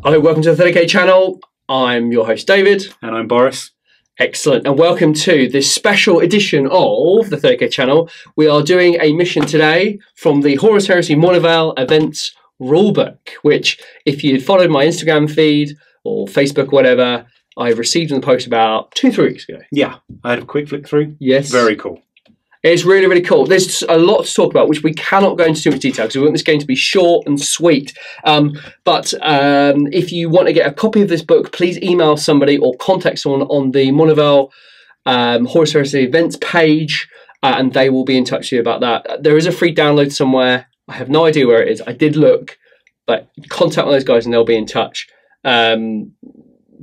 Hello, welcome to the 30k channel. I'm your host David. And I'm Boris. Excellent, and welcome to this special edition of the 30k channel. We are doing a mission today from the Horus Heresy Mournival Events Rulebook, which if you'd followed my Instagram feed or Facebook or whatever, I received in the post about 2-3 weeks ago. Yeah, I had a quick flick through. Yes. Very cool. It's really, really cool. There's a lot to talk about, which we cannot go into too much detail because we want this game to be short and sweet. But if you want to get a copy of this book, please email somebody or contact someone on the Mournival Horus Heresy events page, and they will be in touch with you about that. There is a free download somewhere. I have no idea where it is. I did look, but contact one of those guys and they'll be in touch.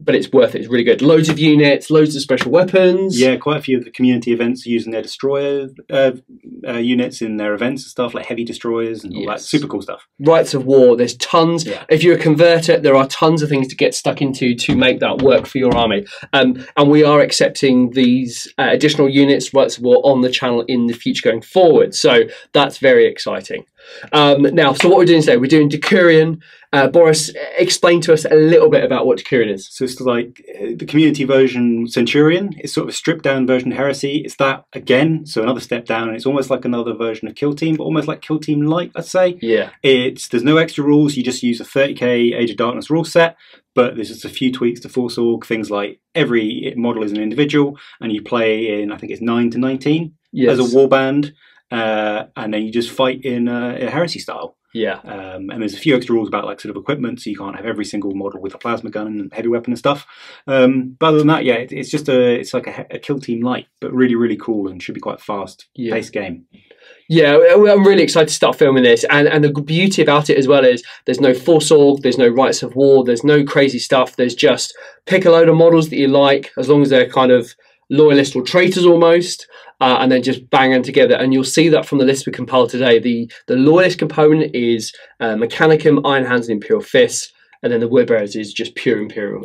But it's worth it. It's really good. Loads of units, loads of special weapons. Yeah, quite a few of the community events are using their destroyer units in their events and stuff, like heavy destroyers and all that super cool stuff. Rights of War, there's tons. Yeah. If you're a converter, there are tons of things to get stuck into to make that work for your army. And we are accepting these additional units, Rights of War, on the channel in the future going forward. So that's very exciting. Now, so what we're doing today, we're doing DECURION. Boris, explain to us a little bit about what DECURION is. So it's like the community version Centurion. It's sort of a stripped down version of Heresy. It's that again, so another step down. And it's almost like another version of Kill Team, but almost like Kill Team Light, let's say. Yeah. There's no extra rules. You just use a 30k Age of Darkness rule set. But there's just a few tweaks to Force Org. Things like every model is an individual, and you play in, I think it's 9 to 19 as a warband. And then you just fight in a Heresy style. Yeah. And there's a few extra rules about like sort of equipment, so you can't have every single model with a plasma gun and heavy weapon and stuff. But other than that, yeah, it's just it's like a Kill Team Light, but really, really cool and should be quite fast paced game. Yeah, I'm really excited to start filming this, and the beauty about it as well is there's no Force Org, there's no Rights of War, there's no crazy stuff. There's just pick a load of models that you like, as long as they're kind of loyalists or traitors almost, and then just bang them together. And you'll see that from the list we compiled today. The loyalist component is Mechanicum, Iron Hands, and Imperial Fists, and then the Word Bearers is just pure Imperial.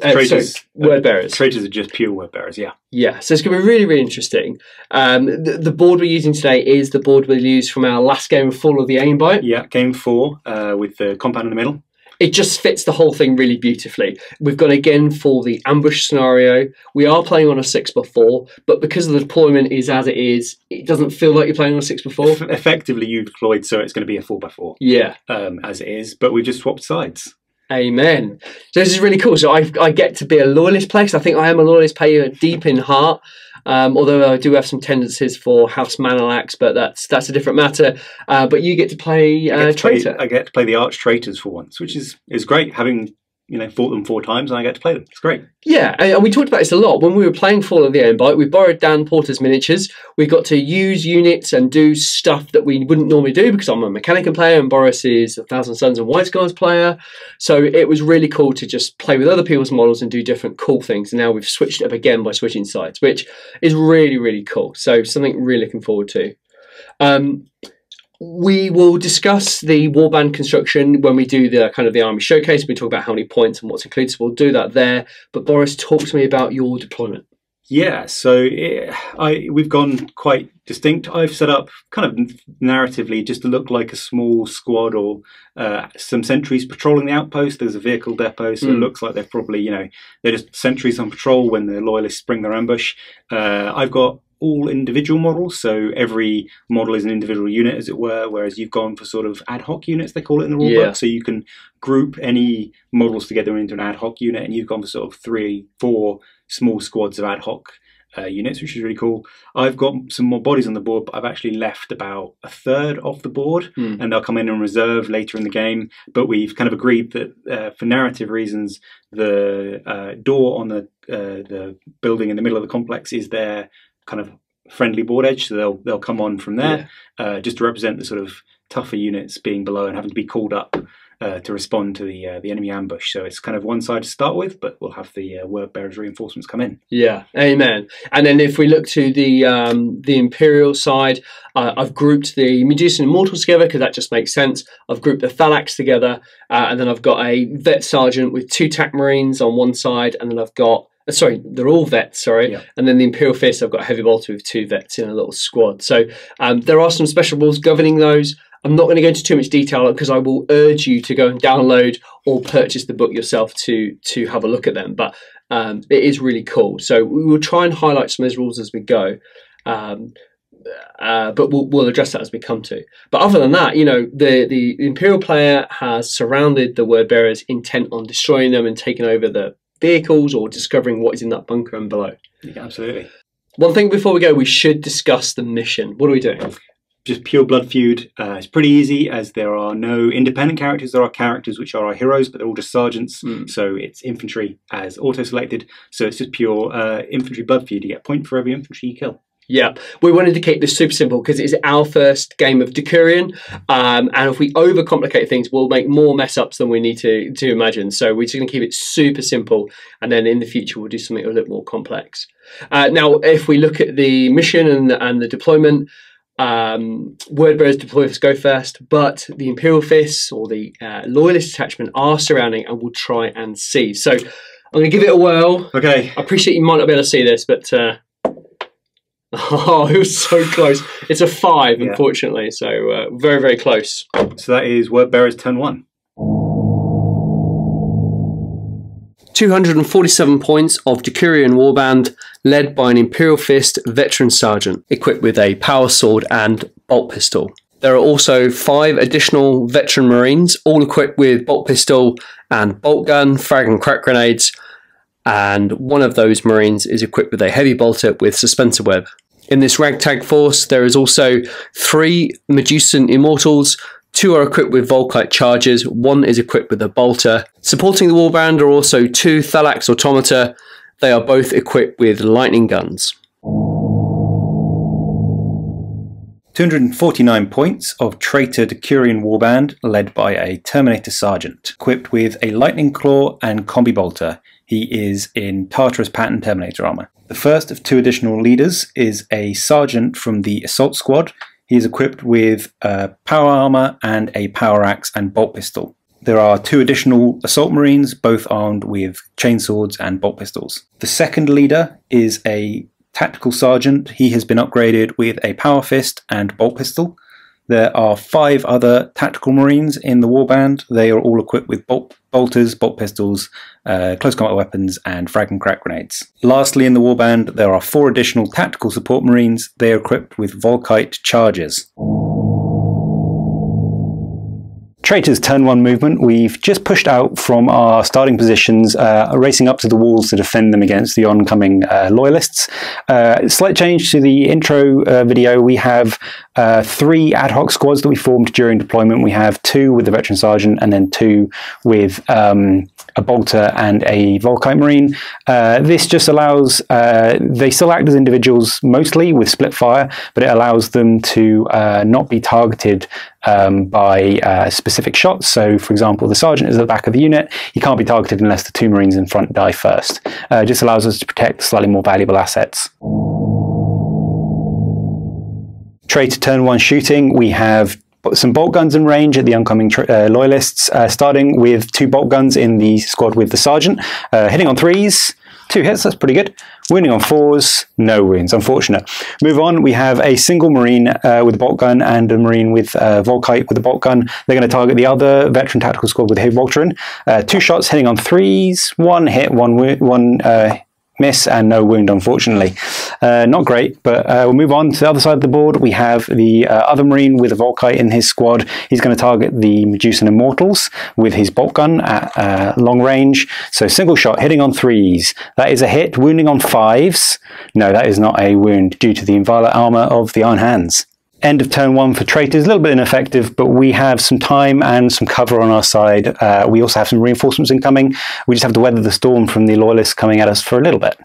Word Bearers. Traitors are just pure Word Bearers, yeah. Yeah, so it's going to be really, really interesting. The board we're using today is the board we'll use from our last game of Fall of the Aimbite. Yeah, game 4 with the compound in the middle. It just fits the whole thing really beautifully. We've gone again for the ambush scenario. We are playing on a 6x4, but because the deployment is as it is, it doesn't feel like you're playing on a 6x4. Effectively, you've deployed, so it's going to be a 4x4. Yeah. As it is, but we've just swapped sides. Amen. So this is really cool. So I get to be a loyalist player. I think I am a loyalist player deep in heart. Although I do have some tendencies for House Manalax, but that's a different matter. But you get to play traitor. I get to play the arch traitors for once, which is great. Having fought them 4 times, and I get to play them. It's great. Yeah, and we talked about this a lot when we were playing Fall of the Aimbite. We borrowed Dan Porter's miniatures. We got to use units and do stuff that we wouldn't normally do because I'm a Mechanicum player and Boris is a Thousand Suns and White Scars player. So it was really cool to just play with other people's models and do different cool things. And now we've switched it up again by switching sides, which is really, really cool. So something really looking forward to. We will discuss the warband construction when we do the kind of the army showcase. We talk about how many points and what's included, so we'll do that there. But Boris, talk to me about your deployment. Yeah, so we've gone quite distinct. I've set up kind of narratively just to look like a small squad or some sentries patrolling the outpost. There's a vehicle depot, so it looks like they're probably, they're just sentries on patrol when the loyalists spring their ambush. I've got all individual models, so every model is an individual unit, as it were, whereas you've gone for sort of ad hoc units, they call it in the rulebook. So you can group any models together into an ad hoc unit, and you've gone for sort of 3-4 small squads of ad hoc units, which is really cool. I've got some more bodies on the board, but I've actually left about a third off the board, and they'll come in reserve later in the game. But we've kind of agreed that for narrative reasons, the door on the building in the middle of the complex is their kind of friendly board edge, so they'll come on from there, just to represent the sort of tougher units being below and having to be called up to respond to the enemy ambush. So it's kind of one side to start with, but we'll have the Word Bearers reinforcements come in. Yeah, amen. And then if we look to the Imperial side, I've grouped the Medusa and Immortals together because that just makes sense. I've grouped the Thalax together, and then I've got a Vet Sergeant with 2 TAC Marines on one side, and then I've got sorry, they're all vets, sorry. Yeah. And then the Imperial Fist, I've got a Heavy Bolter with 2 vets in a little squad. So there are some special rules governing those. I'm not going to go into too much detail because I will urge you to go and download or purchase the book yourself to have a look at them. But it is really cool. So we will try and highlight some of those rules as we go. But we'll address that as we come to. But other than that, you know, the Imperial player has surrounded the word bearers, intent on destroying them and taking over the vehicles or discovering what is in that bunker and below. Yeah, absolutely. One thing before we go, we should discuss the mission. What are we doing? Just pure blood feud. It's pretty easy as there are no independent characters. There are characters which are our heroes, but they're all just sergeants. So it's infantry as auto-selected. So it's just pure infantry blood feud. You get a point for every infantry you kill. Yeah, we wanted to keep this super simple because it's our first game of DECURION, and if we overcomplicate things, we'll make more mess ups than we need to imagine. So we're just going to keep it super simple, and then in the future we'll do something a little more complex. Now, if we look at the mission and the deployment, word bearers deploy first, go first, but the Imperial Fists or the Loyalist detachment are surrounding and will try and seize. So I'm going to give it a whirl. Okay. I appreciate you might not be able to see this, but. Oh, it was so close. It's a 5, unfortunately, so very, very close. So that is word bearers turn 1. 247 points of DECURION warband, led by an Imperial Fist veteran sergeant, equipped with a power sword and bolt pistol. There are also 5 additional veteran Marines, all equipped with bolt pistol and bolt gun, frag and crack grenades, and one of those Marines is equipped with a heavy bolter with suspensor web. In this ragtag force, there is also 3 Medusan Immortals, 2 are equipped with Volkite charges, 1 is equipped with a bolter. Supporting the warband are also 2 Thalax Automata, they are both equipped with lightning guns. 249 points of traitor DECURION warband, led by a Terminator sergeant, equipped with a lightning claw and combi bolter. He is in Tartarus pattern Terminator armor. The first of 2 additional leaders is a sergeant from the assault squad. He is equipped with power armor and a power axe and bolt pistol. There are 2 additional assault marines, both armed with chainswords and bolt pistols. The second leader is a tactical sergeant. He has been upgraded with a power fist and bolt pistol. There are 5 other tactical marines in the warband. They are all equipped with bolters, bolt pistols, close combat weapons, and frag and crack grenades. Lastly, in the warband, there are 4 additional tactical support marines. They are equipped with Volkite charges. Traitors turn 1 movement. We've just pushed out from our starting positions, racing up to the walls to defend them against the oncoming loyalists. Slight change to the intro video. We have 3 ad hoc squads that we formed during deployment. We have 2 with the veteran sergeant and then 2 with a bolter and a Volkite marine. This just allows, they still act as individuals mostly with split fire, but it allows them to not be targeted by specific shots. So, for example, the sergeant is at the back of the unit. He can't be targeted unless the 2 marines in front die first. It just allows us to protect slightly more valuable assets. Traitor turn 1 shooting. We have some bolt guns in range at the oncoming loyalists, starting with 2 bolt guns in the squad with the sergeant, hitting on 3s. 2 hits, that's pretty good. Wounding on 4s, no wounds, unfortunate. Move on, we have a single marine with a bolt gun and a marine with Volkite with a bolt gun. They're going to target the other veteran tactical squad with a heavy Voltron. 2 shots hitting on 3s, 1 hit, 1 miss, and no wound, unfortunately. Not great, but we'll move on to the other side of the board. We have the other marine with a Volkite in his squad. He's going to target the Medusan Immortals with his bolt gun at long range. So single shot, hitting on 3s. That is a hit. Wounding on 5s. No, that is not a wound due to the inviolate armor of the Iron Hands. End of turn 1 for traitors, a little bit ineffective, but we have some time and some cover on our side. We also have some reinforcements incoming. We just have to weather the storm from the loyalists coming at us for a little bit.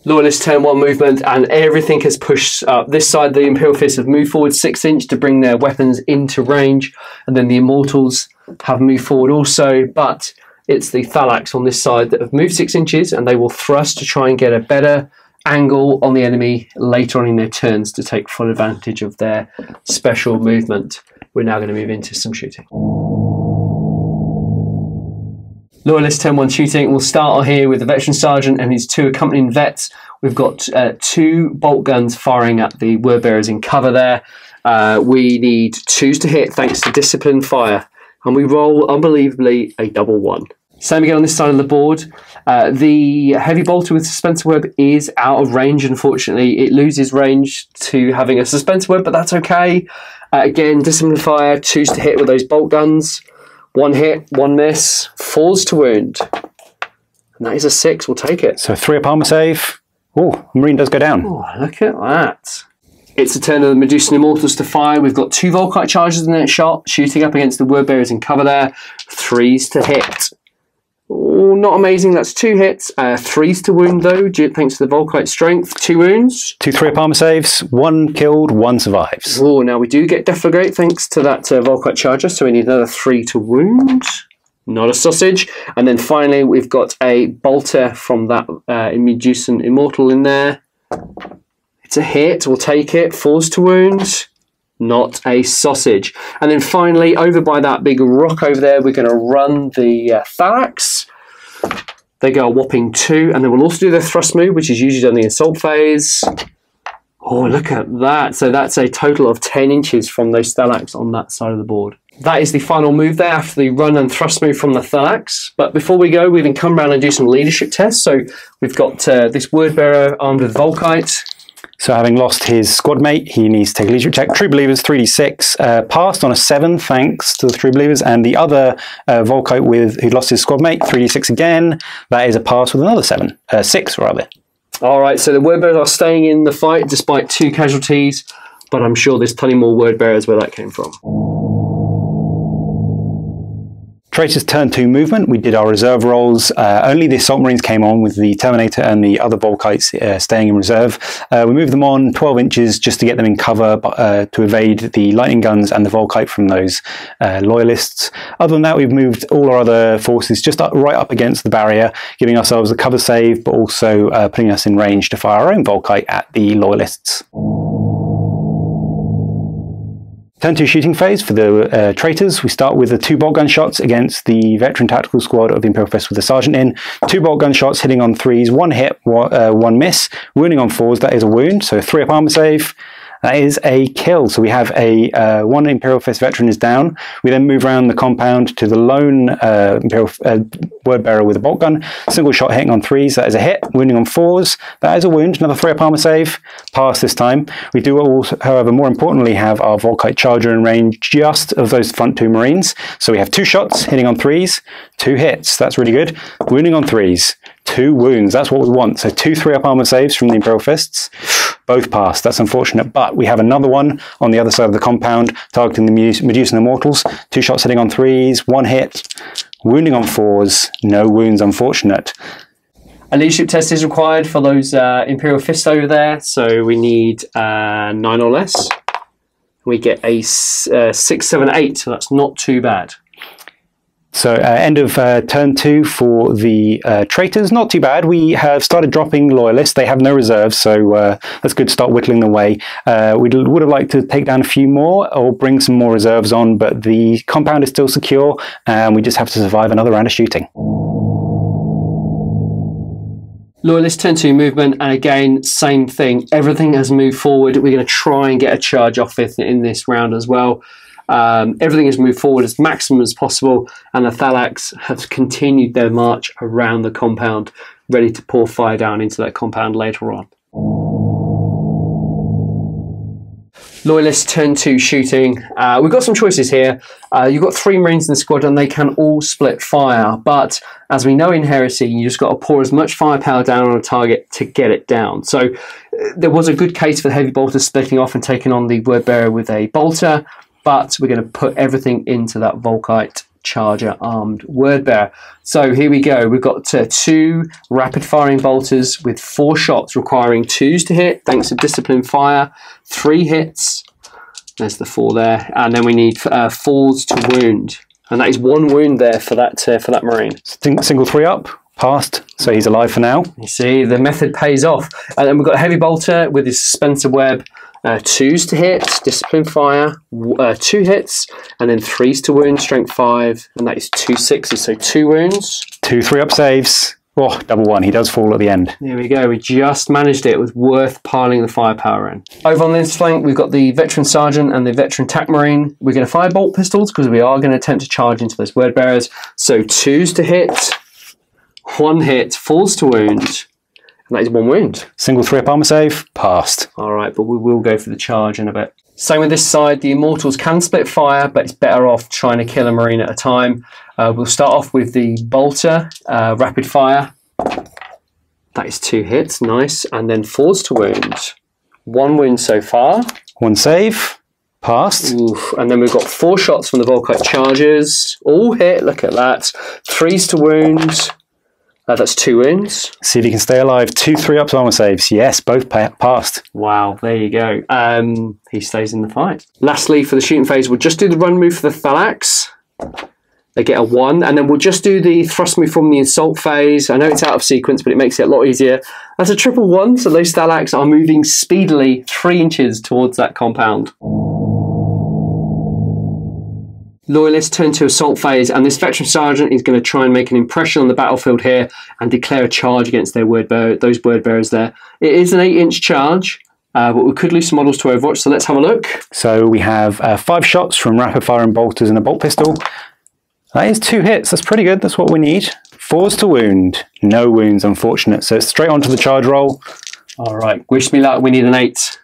Loyalist turn 1 movement, and everything has pushed up. This side, the Imperial Fists have moved forward 6 inch to bring their weapons into range, and then the Immortals have moved forward also, but it's the Thalax on this side that have moved 6 inches, and they will thrust to try and get a better angle on the enemy later on in their turns to take full advantage of their special movement. We're now going to move into some shooting. Loyalist turn 1 shooting. We'll start here with the veteran sergeant and his 2 accompanying vets. We've got 2 bolt guns firing at the word bearers in cover there. We need 2s to hit thanks to disciplined fire. And we roll, unbelievably, a double 1. Same again on this side of the board. The heavy bolter with suspensor web is out of range, unfortunately. It loses range to having a suspensor web, but that's okay. Again, disciplined fire, 2s to hit with those bolt guns. 1 hit, 1 miss, 4s to wound. And that is a 6, we'll take it. So 3 up armor save. Oh, Marine does go down. Oh, look at that. It's the turn of the Medusan Immortals to fire. We've got 2 Volkite charges in that shot, shooting up against the word bearers in cover there. 3s to hit. Oh, not amazing, that's 2 hits. 3s to wound though, thanks to the Volkite strength. 2 wounds. 2 3 up armor saves, 1 killed, 1 survives. Oh, now we do get Deflagrate thanks to that Volkite charger, so we need another 3 to wound. Not a sausage. And then finally we've got a bolter from that Medusan Immortal in there. It's a hit, we'll take it. 4s to wound. Not a sausage. And then finally, over by that big rock over there, we're going to run the Thalax. They go a whopping 2, and then we'll also do the thrust move, which is usually done in the assault phase. Oh, look at that. So that's a total of 10 inches from those Thalax on that side of the board. That is the final move there after the run and thrust move from the Thalax. But before we go, we can come around and do some leadership tests. So we've got this word bearer armed with Volkite. So having lost his squad mate, he needs to take a leadership check. True Believers, 3d6. Passed on a 7, thanks to the True Believers. And the other Volkite who lost his squad mate, 3d6 again. That is a pass with another 7. 6, rather. All right, so the word bearers are staying in the fight despite 2 casualties. But I'm sure there's plenty more word bearers where that came from. Traitors turn 2 movement. We did our reserve rolls. Only the Assault Marines came on with the Terminator and the other Volkites staying in reserve. We moved them on 12 inches just to get them in cover to evade the lightning guns and the Volkite from those loyalists. Other than that, we've moved all our other forces just right up against the barrier, giving ourselves a cover save, but also putting us in range to fire our own Volkite at the loyalists. Turn 2 shooting phase for the traitors. We start with the 2 bolt gun shots against the veteran tactical squad of the Imperial Fist with the sergeant in. 2 bolt gun shots hitting on 3s, 1 hit, 1 miss. Wounding on 4s, that is a wound. So 3 up armor save. That is a kill. So we have a 1 Imperial Fist veteran is down. We then move around the compound to the lone Imperial word bearer with a bolt gun. Single shot hitting on 3s. That is a hit. Wounding on 4s. That is a wound. Another 3 up armor save. Pass this time. We do also, however, more importantly, have our Volkite charger in range just of those front 2 Marines. So we have 2 shots hitting on 3s. 2 hits. That's really good. Wounding on 3s. 2 wounds. That's what we want. So 2 3 up armor saves from the Imperial Fists. Both passed. That's unfortunate, but we have another one on the other side of the compound targeting the Medusan Immortals. 2 shots hitting on 3s, 1 hit, wounding on 4s, no wounds, unfortunate. A leadership test is required for those Imperial Fists over there, so we need 9 or less. We get a 6, 7, 8, so that's not too bad. So end of turn 2 for the traitors. Not too bad. We have started dropping loyalists. They have no reserves, so that's good to start whittling the way. We would have liked to take down a few more or bring some more reserves on, but the compound is still secure and we just have to survive another round of shooting. Loyalist turn 2 movement, and again, same thing. Everything has moved forward. We're going to try and get a charge off it in this round as well. Everything has moved forward as maximum as possible, and the Thalax have continued their march around the compound, ready to pour fire down into that compound later on. Loyalist turn 2 shooting. We've got some choices here. You've got 3 Marines in the squad and they can all split fire, but as we know in Heresy, you just got to pour as much firepower down on a target to get it down. So there was a good case for the heavy bolter splitting off and taking on the word bearer with a bolter, but we're going to put everything into that Volkite charger armed word bearer. So here we go. We've got 2 rapid firing bolters with 4 shots requiring 2s to hit thanks to disciplined fire, 3 hits. There's the 4 there, and then we need 4s to wound, and that is 1 wound there for that Marine. Single 3 up. Passed, so he's alive for now. You see, the method pays off. And then we've got a heavy bolter with his suspensor web. 2s to hit, discipline fire, 2 hits, and then 3s to wound, strength 5, and that is 2 6s, so 2 wounds. 2 3-up saves. Oh, double 1. He does fall at the end. There we go. We just managed it. It was worth piling the firepower in. Over on this flank, we've got the veteran sergeant and the veteran tac marine. We're going to fire bolt pistols because we are going to attempt to charge into those word bearers. So 2s to hit, 1 hit, 4s to wound. And that is 1 wound. Single 3-up armor save, passed. All right, but we will go for the charge in a bit. Same with this side. The Immortals can split fire, but it's better off trying to kill a Marine at a time. We'll start off with the Bolter, rapid fire. That is 2 hits, nice. And then 4s to wound. 1 wound so far. 1 save, passed. Oof. And then we've got 4 shots from the Volkite charges. All hit, look at that. 3s to wound. That's 2 wounds. See if he can stay alive. 2 3-up armor saves. Yes, both passed. Wow, there you go. He stays in the fight. Lastly, for the shooting phase, we'll just do the run move for the Thalax. They get a 1, and then we'll just do the thrust move from the assault phase. I know it's out of sequence, but it makes it a lot easier. That's a triple 1, so those Thalax are moving speedily 3 inches towards that compound. Loyalists turn to assault phase, and this veteran sergeant is going to try and make an impression on the battlefield here and declare a charge against their those word bearers there. It is an 8-inch charge, but we could lose some models to Overwatch, so let's have a look. So we have 5 shots from rapid fire and bolters and a bolt pistol. That is 2 hits. That's pretty good. That's what we need. 4s to wound. No wounds, unfortunate. So it's straight onto the charge roll. All right. Wish me luck. We need an 8.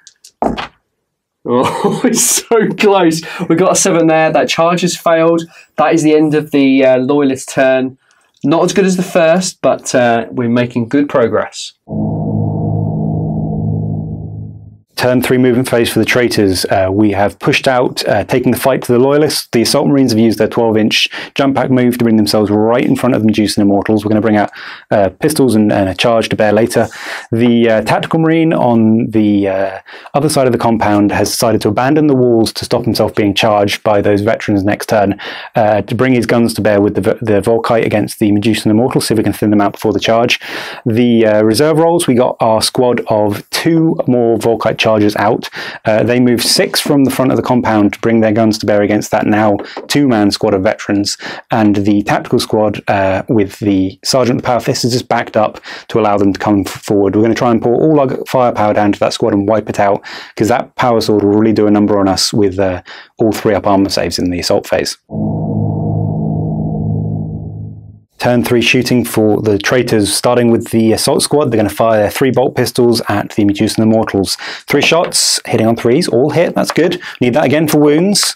Oh, it's so close. We got a 7 there. That charge has failed. That is the end of the Loyalist turn. Not as good as the first, but we're making good progress. Turn 3 movement phase for the traitors. We have pushed out, taking the fight to the Loyalists. The Assault Marines have used their 12-inch jump pack move to bring themselves right in front of the Medusan Immortals. We're going to bring out pistols and a charge to bear later. The Tactical Marine on the other side of the compound has decided to abandon the walls to stop himself being charged by those veterans next turn, to bring his guns to bear with the Volkite against the Medusan Immortals, see if we can thin them out before the charge. The reserve rolls, we got our squad of 2 more Volkite charges out. They move 6 from the front of the compound to bring their guns to bear against that now 2-man squad of veterans, and the tactical squad with the Sergeant of the Power Fist is just backed up to allow them to come forward. We're going to try and pour all our firepower down to that squad and wipe it out, because that power sword will really do a number on us with all 3-up armor saves in the assault phase. Turn 3 shooting for the traitors, starting with the assault squad. They're going to fire their 3 bolt pistols at the Medusan Immortals. 3 shots, hitting on 3s, all hit, that's good. Need that again for wounds.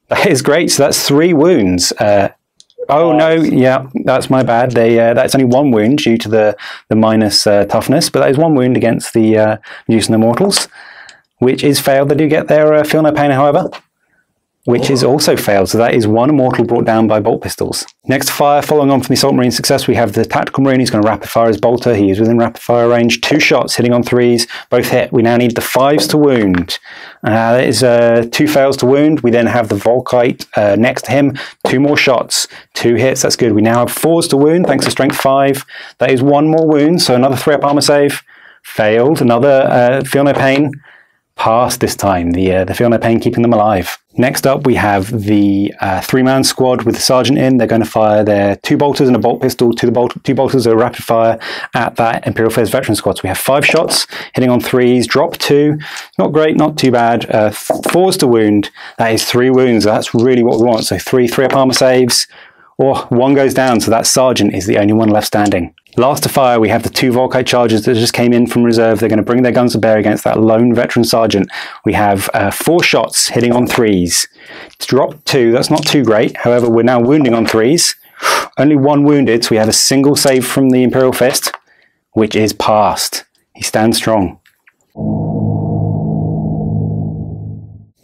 That is great, so that's 3 wounds. Oh no, yeah, that's my bad. That's only 1 wound due to the minus toughness, but that is 1 wound against the Medusan Immortals, which is failed. They do get their feel no pain, however, which is also failed. So that is 1 immortal brought down by bolt pistols. Next fire, following on from the Assault Marine success, we have the Tactical Marine. He's going to rapid fire his bolter. He is within rapid fire range. 2 shots, hitting on 3s, both hit. We now need the 5s to wound. That is 2 fails to wound. We then have the Volkite next to him. 2 more shots, 2 hits, that's good. We now have 4s to wound, thanks to strength 5. That is 1 more wound, so another 3-up armor save. Failed, another feel no pain. Passed this time, the feel no pain keeping them alive. Next up, we have the 3-man squad with the sergeant in. They're going to fire their 2 bolters and a bolt pistol. 2 bolters are rapid fire at that Imperial Affairs veteran squad. So we have 5 shots, hitting on 3s, drop 2. Not great, not too bad. 4s to wound. That is 3 wounds. That's really what we want. So 3-up armor saves. Or 1 goes down, so that sergeant is the only one left standing. Last to fire, we have the 2 Volkite chargers that just came in from reserve. They're going to bring their guns to bear against that lone veteran sergeant. We have 4 shots hitting on 3s. Drop 2, that's not too great. However, we're now wounding on 3s. Only 1 wounded, so we have a single save from the Imperial Fist, which is passed. He stands strong.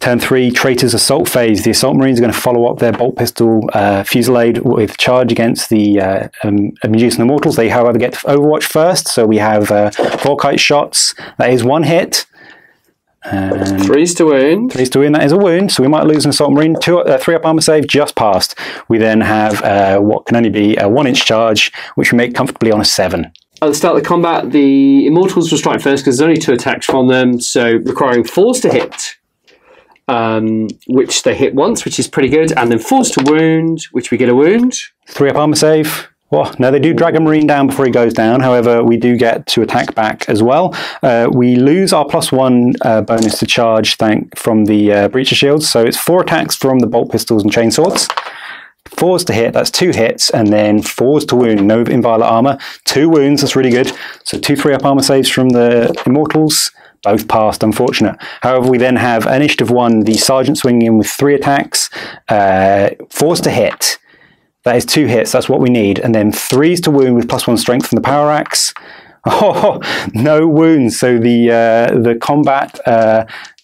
Turn 3, Traitors Assault phase. The Assault Marines are going to follow up their bolt pistol fusillade with charge against the Medusan Immortals. They, however, get Overwatch first, so we have Volkite shots. That is 1 hit. And 3's to wound. 3's to wound, that is a wound, so we might lose an assault marine. 3 up armor save, just passed. We then have what can only be a 1-inch charge, which we make comfortably on a 7. At the start of the combat, the Immortals will strike first because there's only 2 attacks from them, so requiring 4s to hit, which they hit once, which is pretty good, and then 4s to wound, which we get a wound. 3 up armor save. Well, no, they do drag a marine down before he goes down. However, we do get to attack back as well. We lose our +1 bonus to charge from the breacher shields, so it's 4 attacks from the bolt pistols and chainswords. 4s to hit, that's 2 hits, and then 4s to wound, no inviolate armor. 2 wounds, that's really good. So 2 3-up armor saves from the Immortals, both passed, unfortunate. However, we then have initiative 1, the Sergeant swinging in with 3 attacks, 4s to hit. That is 2 hits, that's what we need. And then 3s to wound with +1 strength from the power axe. Oh, no wounds. So the combat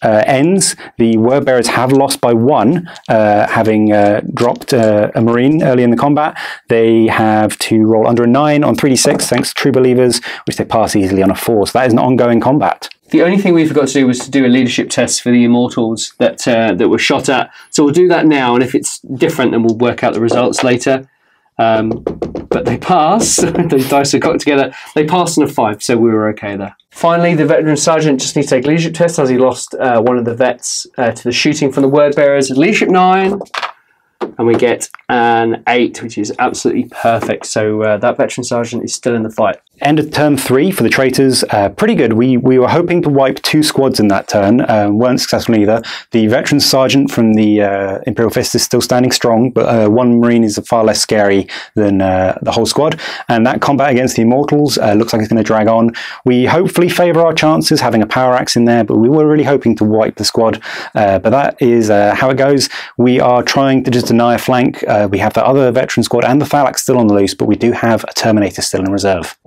ends. The word bearers have lost by 1, having dropped a marine early in the combat. They have to roll under a 9 on 3d6 thanks to true believers, which they pass easily on a 4. So that is an ongoing combat. The only thing we forgot to do was to do a leadership test for the Immortals that were shot at. So we'll do that now, and if it's different, then we'll work out the results later. But they pass. The dice are got together. They passed on a 5, so we were okay there. Finally, the Veteran Sergeant just needs to take a leadership test as he lost one of the vets to the shooting from the word bearers. Leadership 9. And we get an 8, which is absolutely perfect. So that Veteran Sergeant is still in the fight. End of turn 3 for the traitors. Pretty good. We were hoping to wipe 2 squads in that turn. Weren't successful either. The Veteran Sergeant from the Imperial Fist is still standing strong, but 1 Marine is far less scary than the whole squad. And that combat against the Immortals looks like it's going to drag on. We hopefully favour our chances having a power axe in there, but we were really hoping to wipe the squad. But that is how it goes. We are trying to just deny a flank. We have the other Veteran squad and the Phalanx still on the loose, but we do have a Terminator still in reserve.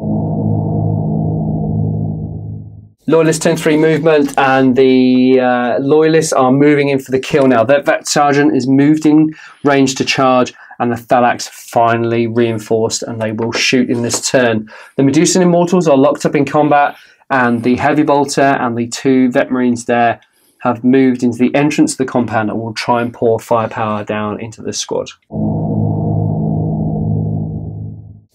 Loyalist 10-3 movement, and the Loyalists are moving in for the kill now. That Vet Sergeant is moved in range to charge, and the Phalanx finally reinforced, and they will shoot in this turn. The Medusan Immortals are locked up in combat, and the Heavy Bolter and the 2 Vet Marines there have moved into the entrance of the compound and will try and pour firepower down into the squad.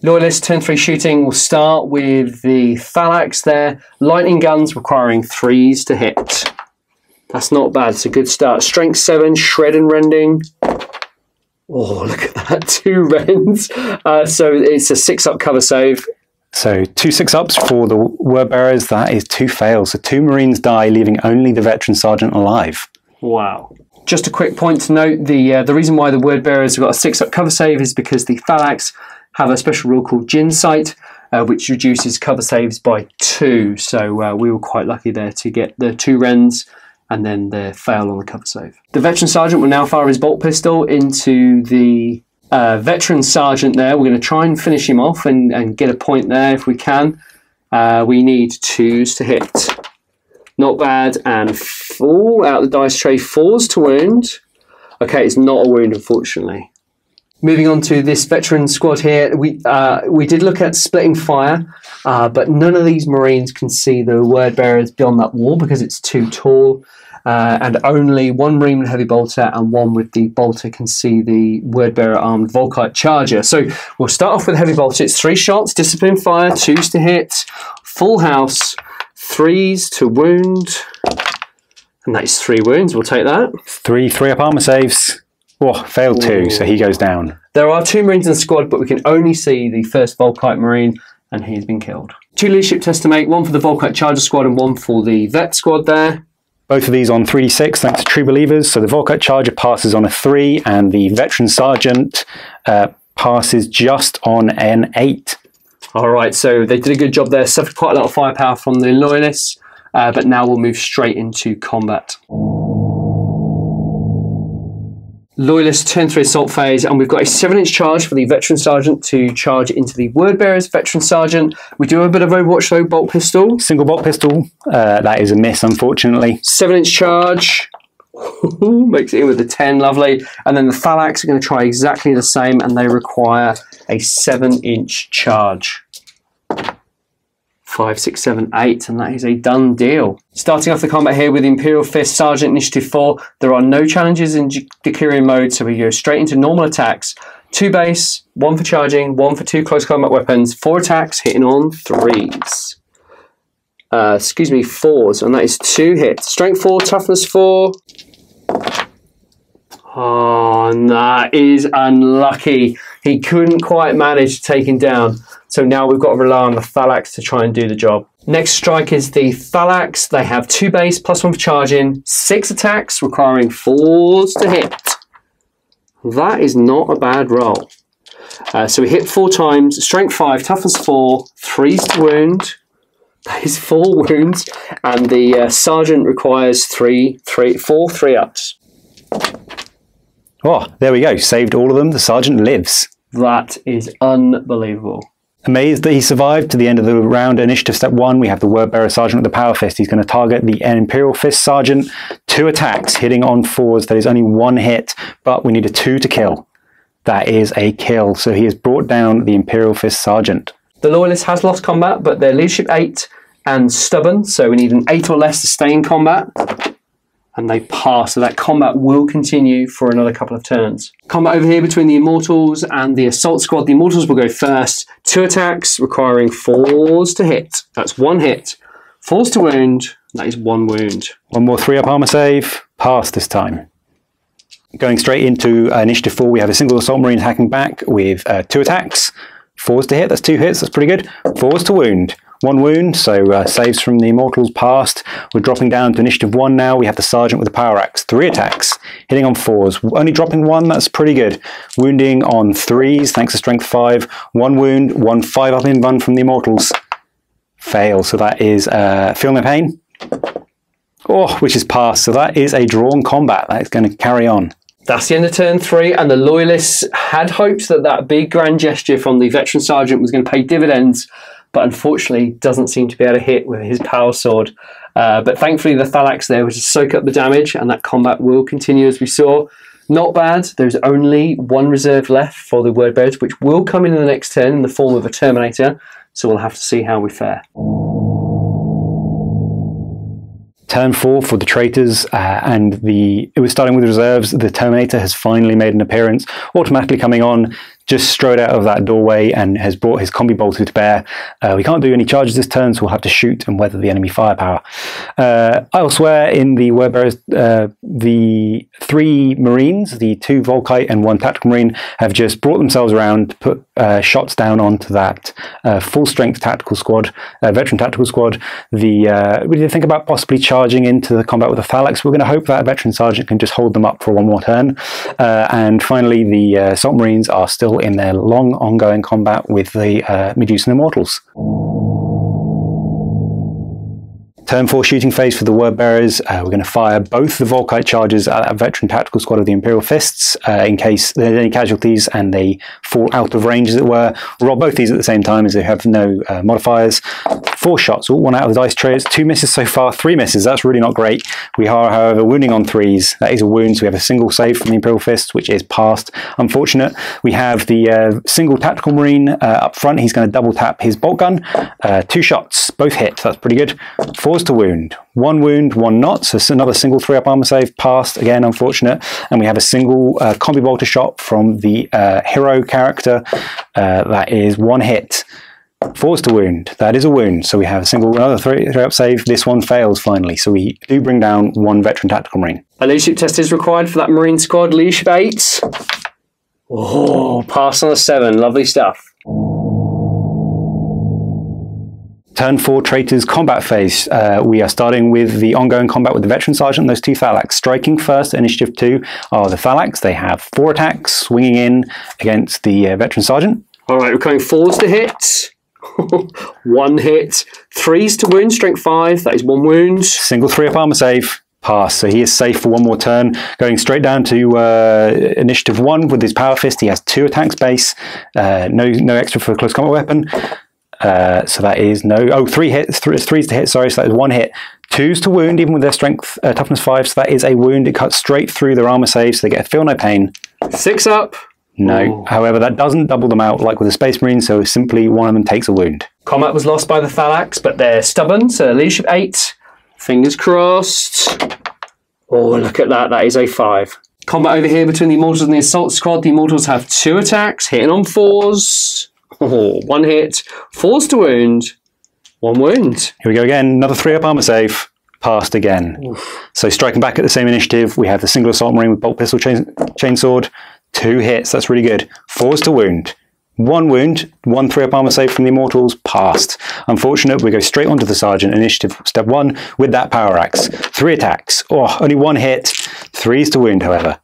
Loyalist 10-3 shooting will start with the Phalanx there. Lightning guns requiring 3s to hit. That's not bad, it's a good start. Strength 7, shred and rending. Oh, look at that, 2 rends. So it's a 6-up cover save. So 2 6-ups for the word bearers, that is 2 fails. So 2 Marines die, leaving only the Veteran Sergeant alive. Wow. Just a quick point to note, the reason why the word bearers have got a 6-up cover save is because the Phalanx have a special rule called Gin Sight, which reduces cover saves by 2. So we were quite lucky there to get the 2 rends and then the fail on the cover save. The Veteran Sergeant will now fire his bolt pistol into the Veteran Sergeant there. We're going to try and finish him off and get a point there if we can. We need 2s to hit. Not bad. And 4 out of the dice tray, 4s to wound. Okay, it's not a wound, unfortunately. Moving on to this Veteran squad here, we did look at splitting fire, but none of these Marines can see the word bearers beyond that wall because it's too tall. And only 1 Marine with Heavy Bolter and 1 with the Bolter can see the word bearer armed Volkite Charger. So we'll start off with Heavy Bolter. It's 3 shots, discipline fire, 2s to hit, full house, 3s to wound, and that is 3 wounds. We'll take that. 3 3-up armor saves. Oh, failed 2, so he goes down. There are 2 Marines in the squad, but we can only see the first Volkite Marine, and he's been killed. 2 leadership tests to make, 1 for the Volkite Charger squad and 1 for the Vet squad there. Both of these on 3d6 thanks to true believers. So the Volkite Charger passes on a 3 and the Veteran Sergeant passes just on an 8. All right, so they did a good job there. Suffered quite a lot of firepower from the Loyalists, but now we'll move straight into combat. Loyalist 10-3 assault phase, and we've got a 7-inch charge for the Veteran Sergeant to charge into the word bearers Veteran Sergeant. We do have a bit of Overwatch though, bolt pistol. Single bolt pistol, that is a miss unfortunately. 7-inch charge, makes it in with a 10, lovely. And then the Phalanx are going to try exactly the same, and they require a 7-inch charge. 5, 6, 7, 8, and that is a done deal. Starting off the combat here with Imperial Fist, Sergeant, Initiative 4. There are no challenges in DECURION mode, so we go straight into normal attacks. 2 base, 1 for charging, 1 for 2 close combat weapons, 4 attacks, hitting on 3s. 4s, and that is 2 hits. Strength 4, toughness 4. Oh, and that is unlucky. He couldn't quite manage to take him down. So now we've got to rely on the Thalax to try and do the job. Next strike is the Thalax. They have 2 base, plus 1 for charging, 6 attacks, requiring 4s to hit. That is not a bad roll. So we hit 4 times, strength 5, toughness 4, 3s to wound. That is 4 wounds. And the Sergeant requires 4 3-ups. Oh, there we go. Saved all of them. The Sergeant lives. That is unbelievable. Amazed that he survived to the end of the round. Initiative step 1, we have the Word Bearer Sergeant with the Power Fist. He's going to target the Imperial Fist Sergeant. 2 attacks, hitting on 4s. That is only 1 hit, but we need a 2 to kill. That is a kill. So he has brought down the Imperial Fist Sergeant. The Loyalist has lost combat, but they're leadership 8 and stubborn, so we need an 8 or less to stay in combat. And they pass, so that combat will continue for another couple of turns. Combat over here between the Immortals and the Assault Squad. The Immortals will go first. 2 attacks, requiring 4s to hit. That's 1 hit. 4s to wound, that is 1 wound. 1 more 3-up armor save, pass this time. Going straight into Initiative 4, we have a single Assault Marine attacking back with 2 attacks. 4s to hit, that's 2 hits, that's pretty good. 4s to wound. 1 wound, so saves from the Immortals passed. We're dropping down to Initiative 1 now. We have the Sergeant with the Power Axe. 3 attacks, hitting on 4s. Only dropping 1, that's pretty good. Wounding on 3s, thanks to Strength 5. 1 wound, 1 5-up in run from the Immortals. Fail, so that is Feel No Pain. Oh, which is passed, so that is a drawn combat. That is going to carry on. That's the end of turn 3, and the Loyalists had hoped that that big grand gesture from the Veteran Sergeant was going to pay dividends, but unfortunately doesn't seem to be able to hit with his power sword. But thankfully the Thalax there was to soak up the damage, and that combat will continue as we saw. Not bad. There's only 1 reserve left for the Word Bearers, which will come in the next turn in the form of a Terminator, so we'll have to see how we fare. Turn 4 for the traitors, and it was starting with reserves. The Terminator has finally made an appearance, automatically coming on, just strode out of that doorway and has brought his combi bolter to bear. We can't do any charges this turn, so we'll have to shoot and weather the enemy firepower. Elsewhere in the Word Bearers, the 3 Marines, the 2 Volkite and 1 Tactical Marine, have just brought themselves around to put shots down onto that full-strength tactical squad, veteran tactical squad. We did think about possibly charging into the combat with the Thalax. We're going to hope that a Veteran Sergeant can just hold them up for 1 more turn. And finally, the Assault Marines are still in their long ongoing combat with the Medusan Immortals. Turn 4 shooting phase for the Word Bearers. We're going to fire both the Volkite charges at that Veteran Tactical Squad of the Imperial Fists in case there's any casualties and they fall out of range, as it were. We'll roll both these at the same time as they have no modifiers. 4 shots, all 1 out of the dice trays. 2 misses so far, 3 misses. That's really not great. We are, however, wounding on 3s. That is a wound, so we have a single save from the Imperial Fists, which is passed. Unfortunate. We have the single Tactical Marine up front. He's going to double tap his bolt gun. 2 shots, both hit. That's pretty good. 4s to wound. 1 wound, 1 not. So another single 3-up armor save, passed. Again, unfortunate. And we have a single combi bolter shot from the hero character. That is 1 hit. 4s to wound. That is a wound. So we have a single, another 3-up save. This one fails finally. So we do bring down 1 Veteran Tactical Marine. A leadership test is required for that Marine squad. Leadership 8. Oh, pass on a 7. Lovely stuff. Turn 4 Traitors combat phase. We are starting with the ongoing combat with the Veteran Sergeant and those 2 Thalax. Striking first, Initiative 2 are the Thalax. They have 4 attacks, swinging in against the Veteran Sergeant. All right, we're going 4s to hit. 1 hit. 3s to wound, strength 5. That is 1 wound. Single 3-up armor save. Pass. So he is safe for 1 more turn. Going straight down to Initiative 1 with his Power Fist. He has 2 attacks base. No extra for a close combat weapon. So that is 3 hits, 3s to hit, sorry, so that is 1 hit. 2s to wound, even with their strength, toughness 5, so that is a wound. It cuts straight through their armor save, so they get a Feel No Pain. 6 up. No. However, that doesn't double them out like with the Space Marine, so simply one of them takes a wound. Combat was lost by the Thalax, but they're stubborn, so leadership 8. Fingers crossed. Oh, look at that. That is a 5. Combat over here between the Immortals and the Assault Squad. The Immortals have 2 attacks, hitting on 4s. Oh, 1 hit. 4s to wound. 1 wound. Here we go again. Another 3-up armor save. Passed again. Oof. So striking back at the same initiative, we have the single Assault Marine with Bolt Pistol Chainsword. 2 hits. That's really good. 4s to wound. 1 wound, 1 3-up armor save from the Immortals, passed. Unfortunate, we go straight onto the Sergeant, initiative step 1, with that power axe. 3 attacks, oh, only 1 hit, 3s to wound, however.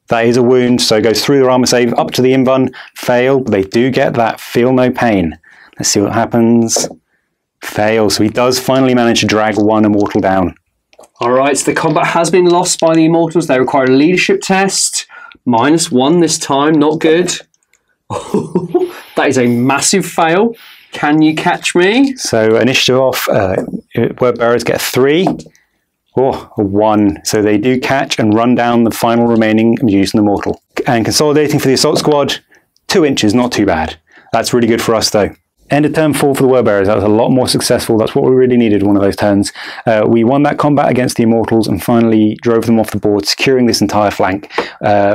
That is a wound, so it goes through their armor save, up to the invuln, fail, but they do get that feel no pain. Let's see what happens. Fail, so he does finally manage to drag 1 Immortal down. Alright, so the combat has been lost by the Immortals. They require a leadership test. -1 this time, not good. That is a massive fail. Can you catch me? So initiative off, word bearers get 3 or a 1. So they do catch and run down the final remaining using the mortal. And consolidating for the assault squad, 2 inches, not too bad. That's really good for us though. End of turn 4 for the word bearers. That was a lot more successful. That's what we really needed one of those turns. We won that combat against the Immortals and finally drove them off the board, securing this entire flank.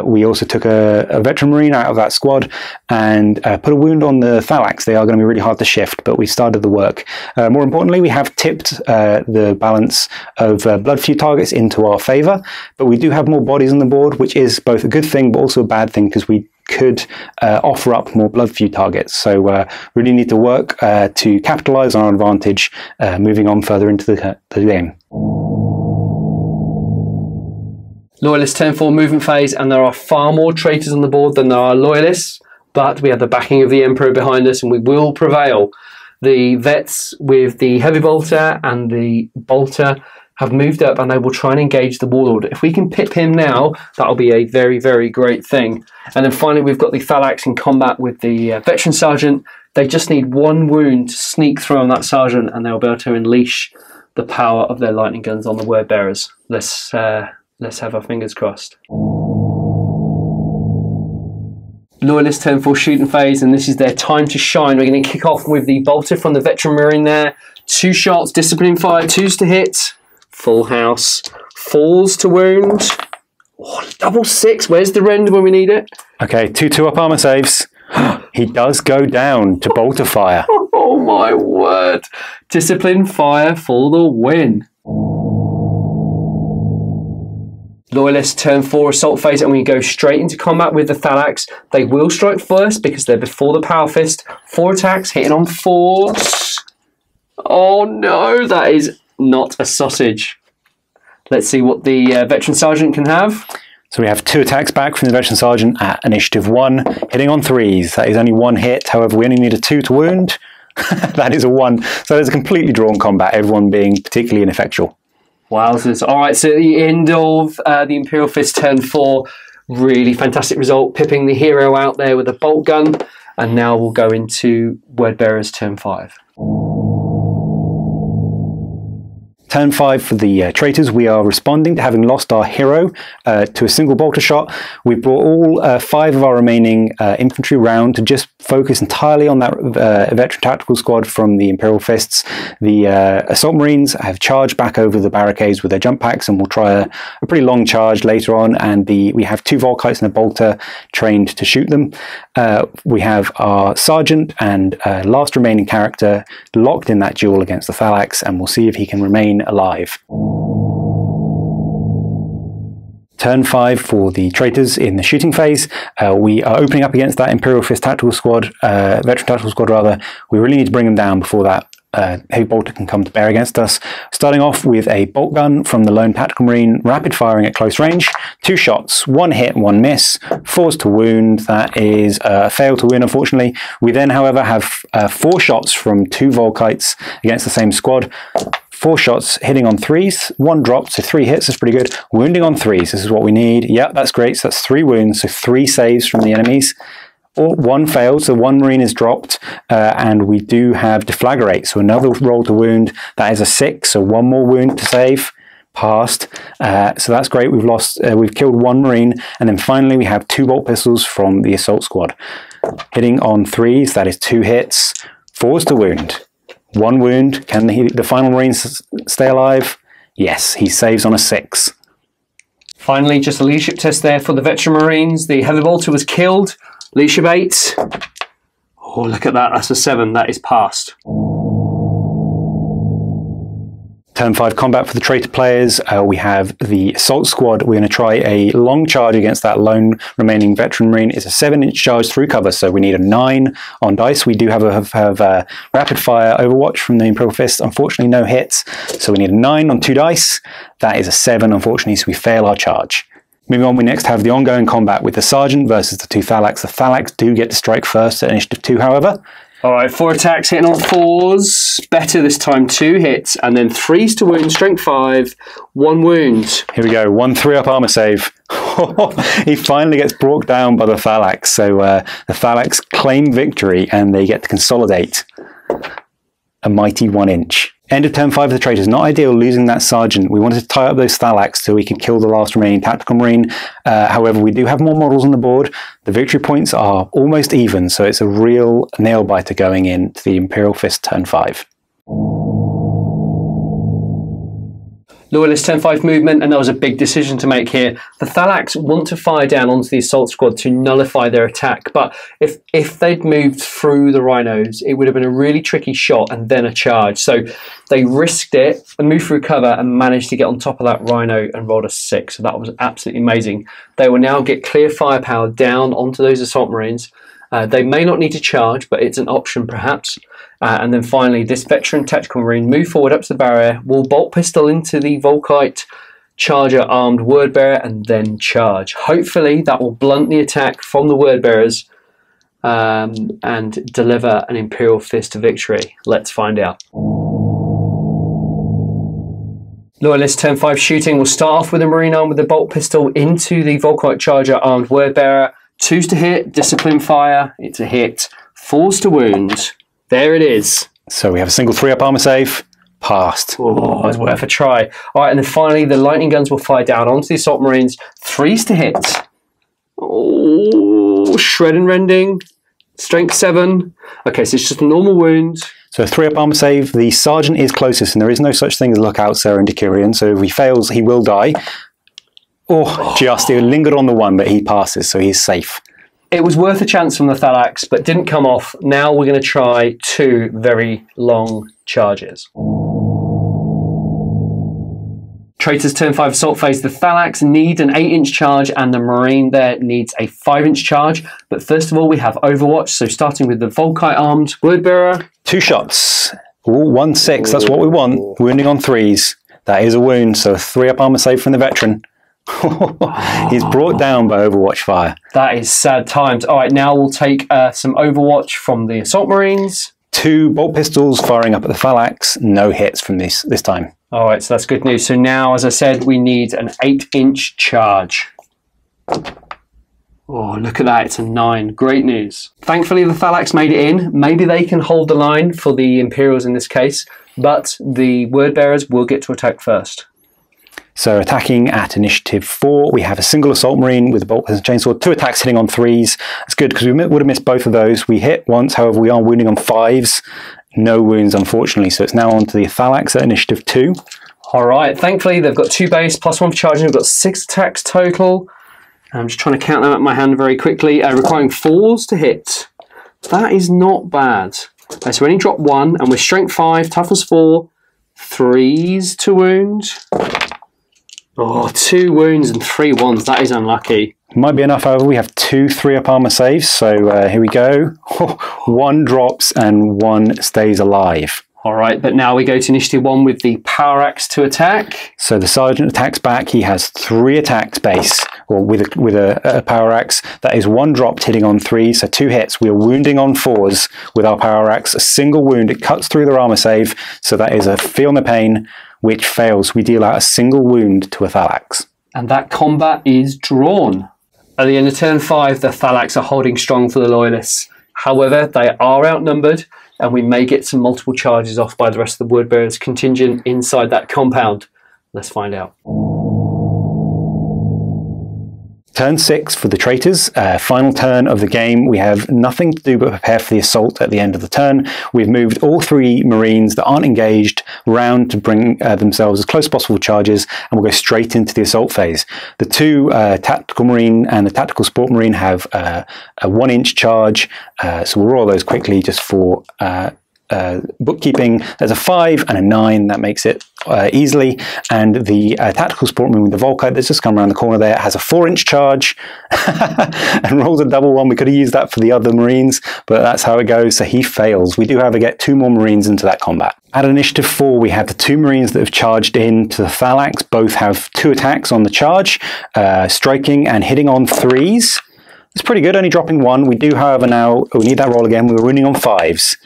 We also took a veteran marine out of that squad and put a wound on the Thalax. They are going to be really hard to shift, but we started the work. More importantly, we have tipped the balance of blood feud targets into our favour, but we do have more bodies on the board, which is both a good thing but also a bad thing because we could offer up more blood feud targets. So really need to work to capitalise on our advantage moving on further into the game. Loyalists turn 4 movement phase, and there are far more traitors on the board than there are loyalists, but we have the backing of the Emperor behind us and we will prevail. The vets with the heavy bolter and the bolter have moved up and they will try and engage the Warlord. If we can pip him now, that'll be a very, very great thing. And then finally, we've got the Thalax in combat with the Veteran Sergeant. They just need 1 wound to sneak through on that Sergeant and they'll be able to unleash the power of their lightning guns on the word bearers. Let's have our fingers crossed. Loyalists turn 4 shooting phase, and this is their time to shine. We're going to kick off with the bolter from the Veteran Marine there. 2 shots, discipline fire, 2s to hit. Full house. 4s to wound. Oh, double 6. Where's the rend when we need it? Okay, 2 2-up armor saves. He does go down to bolter fire. Oh my word. Discipline fire for the win. Loyalists turn 4 assault phase, and we go straight into combat with the Thalax. They will strike first because they're before the Power Fist. 4 attacks, hitting on 4s. Oh no, that is not a sausage. Let's see what the Veteran Sergeant can have. So we have 2 attacks back from the Veteran Sergeant at initiative 1, hitting on 3s. That is only 1 hit, however we only need a 2 to wound. That is a 1. So there's a completely drawn combat, everyone being particularly ineffectual. Wowzers. Alright, so at the end of the Imperial Fist turn 4, really fantastic result, pipping the hero out there with a bolt gun. And now we'll go into Word Bearers turn 5. Turn 5 for the traitors, we are responding to having lost our hero to a single bolter shot. We brought all 5 of our remaining infantry round to just focus entirely on that veteran tactical squad from the Imperial Fists. The Assault Marines have charged back over the barricades with their jump packs and we'll try a pretty long charge later on, and we have 2 Volkites and a bolter trained to shoot them. We have our Sergeant and last remaining character locked in that duel against the Thalax, and we'll see if he can remain alive. Turn 5 for the traitors in the shooting phase. We are opening up against that Imperial Fist tactical squad, veteran tactical squad rather. We really need to bring them down before that heavy bolter can come to bear against us. Starting off with a bolt gun from the lone tactical marine, rapid firing at close range. 2 shots, 1 hit, 1 miss, 4s to wound. That is a fail to win, unfortunately. We then, however, have 4 shots from 2 Volkites against the same squad. 4 shots hitting on 3s, 1 dropped, so 3 hits is pretty good. Wounding on 3s, this is what we need. Yep, that's great, so that's 3 wounds, so 3 saves from the enemies. Or 1 failed, so 1 marine is dropped, and we do have deflagrate, so another roll to wound. That is a 6, so 1 more wound to save. Passed, so that's great. We've killed 1 marine, and then finally we have 2 bolt pistols from the assault squad. Hitting on 3s, that is 2 hits, 4s to wound. 1 wound. Can the final Marine stay alive? Yes, he saves on a 6. Finally, just a leadership test there for the veteran Marines. The heavy bolter was killed. Leadership 8. Oh, look at that. That's a 7. That is passed. Turn 5 combat for the traitor players. We have the assault squad. We're going to try a long charge against that lone remaining veteran Marine. It's a 7-inch charge through cover, so we need a 9 on dice. We do have a rapid fire overwatch from the Imperial Fist. Unfortunately, no hits, so we need a 9 on 2 dice. That is a 7, unfortunately, so we fail our charge. Moving on, we next have the ongoing combat with the Sergeant versus the 2 Thalax. The Thalax do get to strike first at initiative 2, however. All right, 4 attacks, hitting on 4s. Better this time, 2 hits, and then 3s to wound, strength 5, 1 wound. Here we go, 1 3-up armor save. He finally gets brought down by the Thalax. So the Thalax claim victory, and they get to consolidate a mighty 1-inch. End of turn 5 of the traitors. Not ideal losing that Sergeant. We wanted to tie up those Thalax so we can kill the last remaining tactical Marine. However, we do have more models on the board. The victory points are almost even, so it's a real nail-biter going into the Imperial Fist turn 5. Loyalist turn 5 movement, and that was a big decision to make here. The Thalax want to fire down onto the assault squad to nullify their attack, but if they'd moved through the rhinos, it would have been a really tricky shot and then a charge. So they risked it and moved through cover and managed to get on top of that rhino and rolled a 6. So that was absolutely amazing. They will now get clear firepower down onto those assault marines. They may not need to charge, but it's an option perhaps. And then finally, this veteran tactical marine move forward up to the barrier, will bolt pistol into the Volkite charger armed word bearer and then charge. Hopefully that will blunt the attack from the word bearers and deliver an Imperial Fist victory. Let's find out. Loyalist turn 5 shooting will start off with a marine armed with a bolt pistol into the Volkite charger armed word bearer. 2s to hit, discipline fire, it's a hit. 4s to wound. There it is. So we have a single 3-up armor save. Passed. Oh, it's worth a try. All right, and then finally the lightning guns will fire down onto the assault marines. 3s to hit. Oh, shred and rending. Strength 7. Okay, so it's just a normal wound. So a 3-up armor save. The Sergeant is closest, and there is no such thing as lookout, sir, in DECURION. So if he fails, he will die. Oh, just he lingered on the 1, but he passes, so he's safe. It was worth a chance from the Thalax, but didn't come off. Now we're going to try 2 very long charges. Traitors turn 5 assault phase. The Thalax need an 8-inch charge, and the Marine there needs a 5-inch charge. But first of all, we have Overwatch. So starting with the Volkite armed word bearer. 2 shots. Ooh, 1-6. That's what we want. Wounding on 3s. That is a wound. So a 3-up armor save from the veteran. He's brought down by Overwatch fire. That is sad times. All right, now we'll take some Overwatch from the assault marines. 2 bolt pistols firing up at the Thalax. No hits from this time. All right, so that's good news. So now, as I said, we need an 8-inch charge. Oh, look at that. It's a 9. Great news. Thankfully, the Thalax made it in. Maybe they can hold the line for the Imperials in this case, but the word bearers will get to attack first. So attacking at initiative 4, we have a single assault marine with a bolt and chainsaw, 2 attacks hitting on 3s. That's good because we would have missed both of those. We hit once, however, we are wounding on 5s. No wounds, unfortunately. So it's now on to the Thalax at initiative 2. All right. Thankfully, they've got 2 base plus 1 for charging. We've got 6 attacks total. I'm just trying to count them at my hand very quickly. Requiring 4s to hit. That is not bad. So we only drop 1, and we're strength 5, toughness 4, 3s to wound. Oh, 2 wounds and 3 ones. That is unlucky. Might be enough, however. We have 2 3-up armor saves. So here we go. 1 drops and 1 stays alive. All right, but now we go to initiative 1 with the power axe to attack. So the Sergeant attacks back. He has 3 attacks base, or with a power axe. That is 1 dropped hitting on 3, so 2 hits. We are wounding on 4s with our power axe. A single wound. It cuts through their armor save. So that is a feel no pain, which fails. We deal out a single wound to a Thalax. And that combat is drawn. At the end of turn 5, the Thalax are holding strong for the Loyalists. However, they are outnumbered, and we may get some multiple charges off by the rest of the word bearers contingent inside that compound. Let's find out. Turn 6 for the traitors, final turn of the game. We have nothing to do but prepare for the assault at the end of the turn. We've moved all 3 Marines that aren't engaged round to bring themselves as close as possible charges, and we'll go straight into the assault phase. The 2 Tactical Marine and the Tactical Sport Marine have a 1-inch charge, so we'll roll those quickly just for bookkeeping. There's a 5 and a 9, that makes it easily, and the Tactical Sport Marine with the Volkite that's just come around the corner there has a 4-inch charge and rolls a double 1. We could have used that for the other Marines, but that's how it goes, so he fails. We do have to get 2 more Marines into that combat. At initiative 4, we have the 2 Marines that have charged into the phalanx. Both have 2 attacks on the charge, striking and hitting on 3s. It's pretty good, only dropping 1. We do, however, now we need that roll again. We're winning on 5s.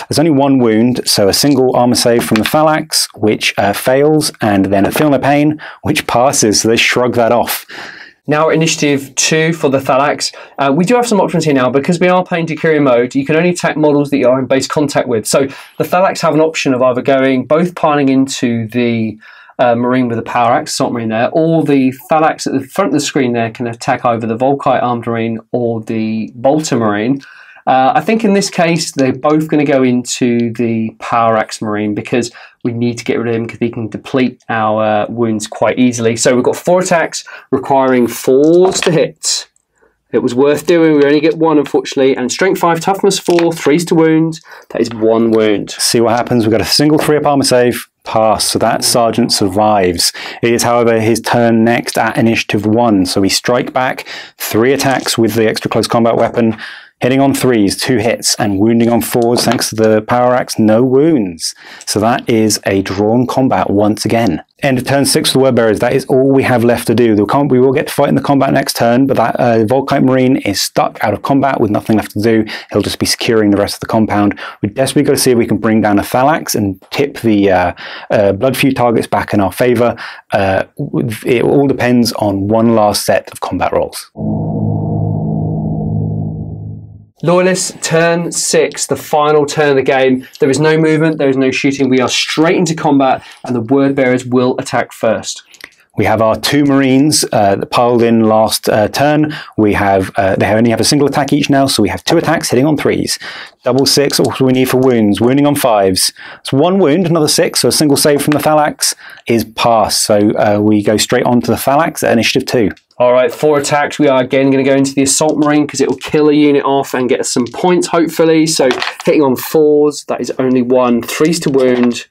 There's only 1 wound, so a single armor save from the phalanx, which fails, and then a feel no pain, which passes, so they shrug that off. Now at initiative 2 for the phalanx, we do have some options here now. Because we are playing DECURION mode, you can only attack models that you are in base contact with. So the phalanx have an option of either going, both piling into the Marine with a power axe, assault Marine there, or the phalanx at the front of the screen there can attack either the Volkite armed Marine or the Bolter Marine. I think in this case, they're both going to go into the Power Axe Marine because we need to get rid of him because he can deplete our wounds quite easily. So we've got 4 attacks requiring 4s to hit. It was worth doing. We only get 1, unfortunately. And Strength 5, Toughness 4, 3s to wound. That is 1 wound. See what happens. We've got a single 3-up armor save. Pass, so that sergeant survives. It is, however, his turn next at initiative 1. So we strike back, 3 attacks with the extra close combat weapon, hitting on 3s, 2 hits, and wounding on 4s thanks to the power axe, no wounds. So that is a drawn combat once again. End of turn 6 for the word bearers. That is all we have left to do. We will get to fight in the combat next turn, but that Volkite Marine is stuck out of combat with nothing left to do. He'll just be securing the rest of the compound. We've desperately got to see if we can bring down a phalanx and tip the blood feud targets back in our favour. It all depends on one last set of combat rolls. Loyalists, turn 6, the final turn of the game. There is no movement, there is no shooting. We are straight into combat, and the word bearers will attack first. We have our 2 Marines that piled in last turn. We have they only have a single attack each now, so we have 2 attacks hitting on 3s. Double 6, what we need for wounds. Wounding on 5s. It's 1 wound, another 6, so a single save from the phalanx is passed. So we go straight on to the phalanx at initiative 2. All right, 4 attacks. We are again going to go into the Assault Marine because it will kill a unit off and get us some points, hopefully. So hitting on 4s, that is only 1. 3s to wound,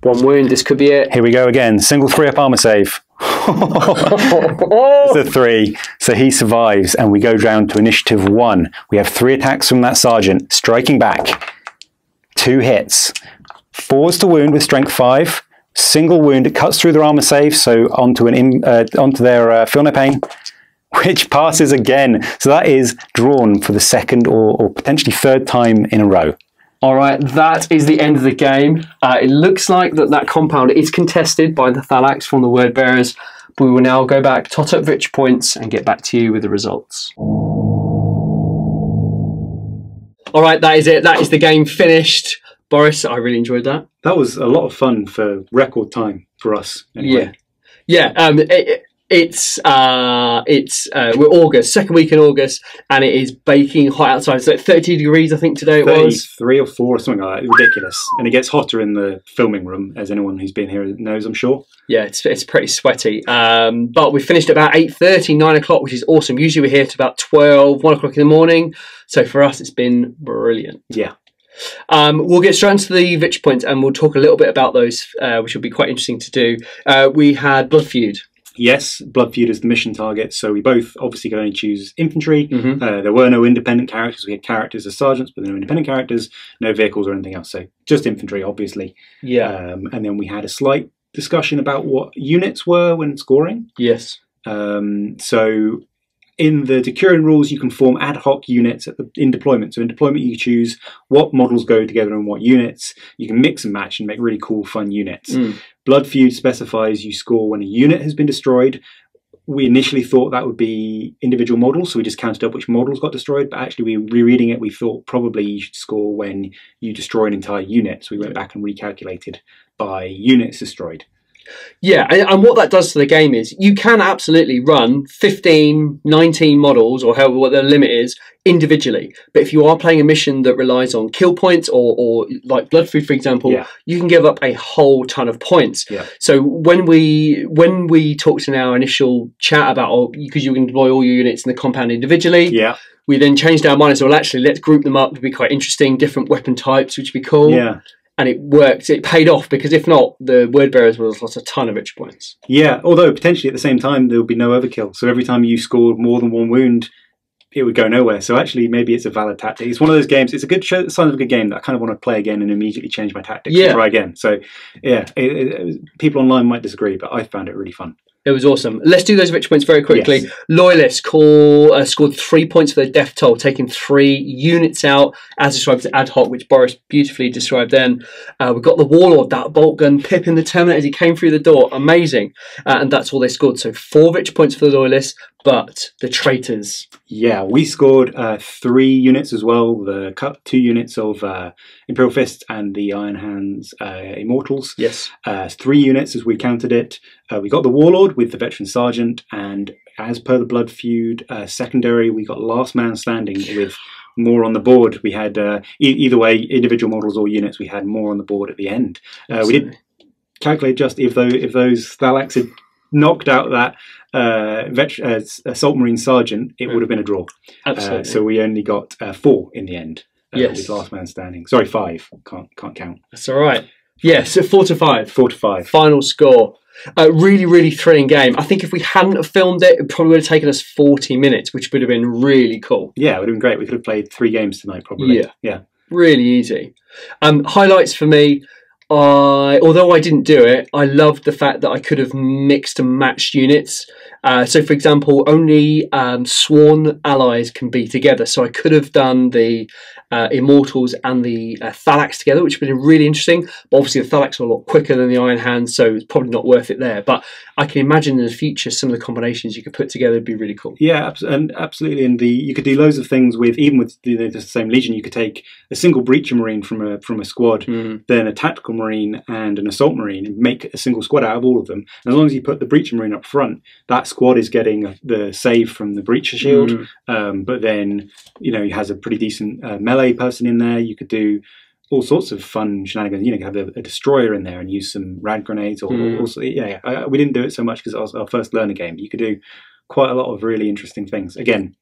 1 wound. This could be it. Here we go again. Single 3-up armor save. It's a 3. So he survives, and we go down to initiative 1. We have 3 attacks from that sergeant. Striking back. 2 hits. 4s to wound with strength 5. Single wound, it cuts through their armor save, so onto their feel no pain, which passes again. So that is drawn for the 2nd or potentially 3rd time in a row. All right, that is the end of the game. It looks like that compound is contested by the phalanx from the word bearers. But we will now go back, tot up victory points, and get back to you with the results. All right, that is it. That is the game finished. Boris, I really enjoyed that. That was a lot of fun for record time for us. Anyway. Yeah. We're August, 2nd week in August, and it is baking hot outside. It's like 30 degrees, I think today it was. 3 or 4 or something like that. Ridiculous. And it gets hotter in the filming room, as anyone who's been here knows, I'm sure. Yeah, it's pretty sweaty. But we finished at about 8:30, 9 o'clock, which is awesome. Usually we're here to about 12, 1 o'clock in the morning. So for us, it's been brilliant. Yeah. We'll get straight into the victory points, and we'll talk a little bit about those, which will be quite interesting to do. We had Blood Feud. Yes, Blood Feud is the mission target, so we both obviously could only choose infantry. Mm-hmm. There were no independent characters. We had characters as sergeants, but no independent characters, no vehicles or anything else. So just infantry, obviously. Yeah. And then we had a slight discussion about what units were when scoring. Yes. So in the DECURION rules, you can form ad hoc units in deployment. So in deployment, you choose what models go together in what units. You can mix and match and make really cool, fun units. Blood Feud specifies you score when a unit has been destroyed. We initially thought that would be individual models, so we just counted up which models got destroyed. But actually, rereading it, we thought probably you should score when you destroy an entire unit. So we went back and recalculated by units destroyed. Yeah, and what that does to the game is you can absolutely run 15, 19 models, or however what the limit is, individually. But if you are playing a mission that relies on kill points or like Blood Food, for example, you can give up a whole ton of points. So when we talked in our initial chat about, because you can deploy all your units in the compound individually, we then changed our mind and said, well, actually, let's group them up. It'd be quite interesting, different weapon types, which would be cool. And it worked. It paid off, because if not, the word bearers would have lost a ton of rich points. Yeah, although potentially at the same time there would be no overkill. So every time you scored more than one wound, it would go nowhere. So actually, maybe it's a valid tactic. It's one of those games. It's a good sign of a good game that I kind of want to play again and immediately change my tactics and try again. So yeah, people online might disagree, but I found it really fun. It was awesome. Let's do those victory points very quickly. Loyalists scored 3 points for their death toll, taking 3 units out, as described as ad hoc, which Boris beautifully described then. We've got the Warlord, that bolt gun, Pip in the Terminator as he came through the door. Amazing. And that's all they scored. So 4 victory points for the Loyalists, but the traitors. Yeah, we scored 3 units as well. The 2 units of Imperial Fists and the Iron Hands Immortals. Yes. 3 units as we counted it. We got the Warlord with the Veteran Sergeant, and as per the Blood Feud secondary, we got Last Man Standing with more on the board. We had, either way, individual models or units, we had more on the board at the end. We did calculate just if those Thalax had knocked out that Assault Marine Sergeant, it would have been a draw. Absolutely. So we only got 4 in the end. With Last Man Standing. Sorry, 5. Can't count. That's all right. Yeah, so 4 to 5. 4 to 5. Final score. Really, really thrilling game. I think if we hadn't have filmed it, it probably would have taken us 40 minutes, which would have been really cool. Yeah, it would have been great. We could have played 3 games tonight, probably. Yeah. Really easy. Highlights for me. Although I didn't do it, I loved the fact that I could have mixed and matched units. So, for example, only sworn allies can be together. So I could have done the Immortals and the Thalax together, which would have been really interesting. But obviously the Thalax are a lot quicker than the Iron Hands, so it's probably not worth it there. But I can imagine in the future some of the combinations you could put together would be really cool. Yeah, absolutely. And you could do loads of things with, even with the same Legion. You could take a single Breacher Marine from a squad, then a Tactical Marine and an Assault Marine, and make a single squad out of all of them. And as long as you put the Breacher Marine up front, that squad is getting the save from the Breacher Shield, but then he has a pretty decent melee person in there. You could do all sorts of fun shenanigans. You could have a destroyer in there and use some rad grenades. Or also, we didn't do it so much because it was our first learner game. You could do quite a lot of really interesting things. Again,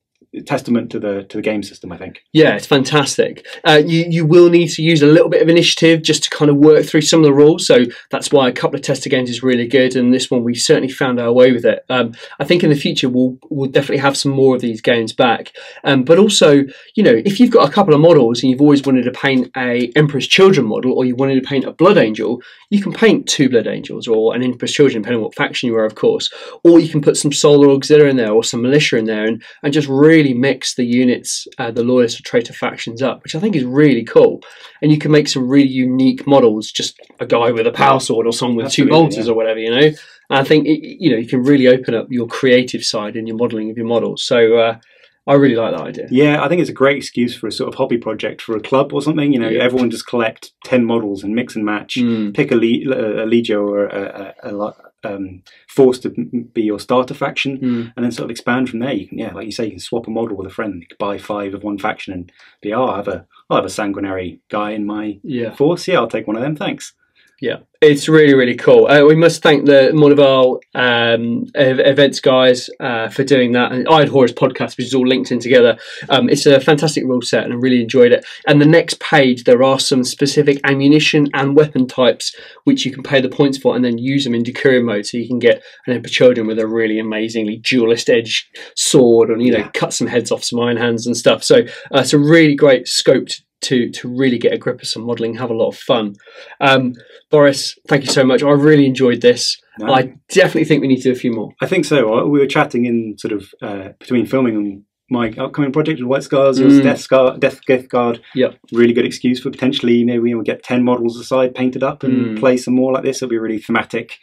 testament to the game system, I think. Yeah, it's fantastic. You will need to use a little bit of initiative just to kind of work through some of the rules, so that's why a couple of tester games is really good, and this one we certainly found our way with it. I think in the future we'll definitely have some more of these games back, but also, if you've got a couple of models and you've always wanted to paint a Emperor's Children model, or you wanted to paint a Blood Angel, you can paint 2 Blood Angels or an Emperor's Children, depending on what faction you are, of course, or you can put some Solar Auxiliary in there or some Militia in there, and just really mix the units, the Loyalist or Traitor factions up, which I think is really cool. And you can make some really unique models, just a guy with a power sword or someone with 2 bolters or whatever, And I think, you can really open up your creative side in your modelling of your models. So I really like that idea. Yeah, I think it's a great excuse for a sort of hobby project for a club or something. Everyone just collect 10 models and mix and match, pick a Legio or a force to be your starter faction, and then sort of expand from there. You can, like you say, you can swap a model with a friend. You could buy 5 of one faction and be, I'll have a sanguinary guy in my force. Yeah, I'll take one of them. Thanks. Yeah, it's really, really cool. We must thank the Mondival events guys for doing that. And Iron Horus podcast, which is all linked in together. It's a fantastic rule set and I really enjoyed it. And the next page, there are some specific ammunition and weapon types which you can pay the points for and then use them in DECURION mode. So you can get an Emperor Children with a really amazingly duelist edge sword and, cut some heads off some Iron Hands and stuff. So it's a really great scope to really get a grip of some modelling, have a lot of fun. Boris, thank you so much. I really enjoyed this. No. I definitely think we need to do a few more. I think so. We were chatting in sort of between filming and my upcoming project with White Scars, Death Guard. Yep. Really good excuse for potentially maybe we'll get 10 models aside, painted up and play some more like this. It'll be really thematic.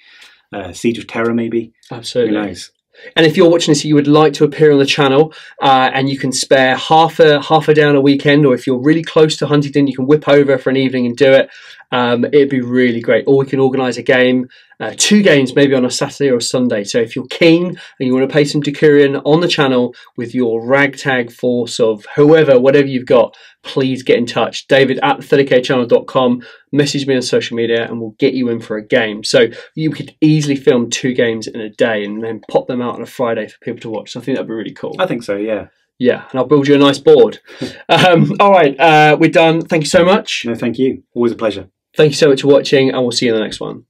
Siege of Terror maybe. Absolutely. Who knows? And if you're watching this, you would like to appear on the channel and you can spare half a day on a weekend, or if you're really close to Huntingdon, you can whip over for an evening and do it. It'd be really great. Or we can organise a game, 2 games maybe on a Saturday or a Sunday. So if you're keen and you want to play some DECURION on the channel with your ragtag force of whatever you've got, please get in touch. David at the30kchannel.com. Message me on social media and we'll get you in for a game. So you could easily film 2 games in a day and then pop them out on a Friday for people to watch. So I think that'd be really cool. I think so, yeah. Yeah, and I'll build you a nice board. All right, we're done. Thank you so much. No, thank you. Always a pleasure. Thank you so much for watching, and we'll see you in the next one.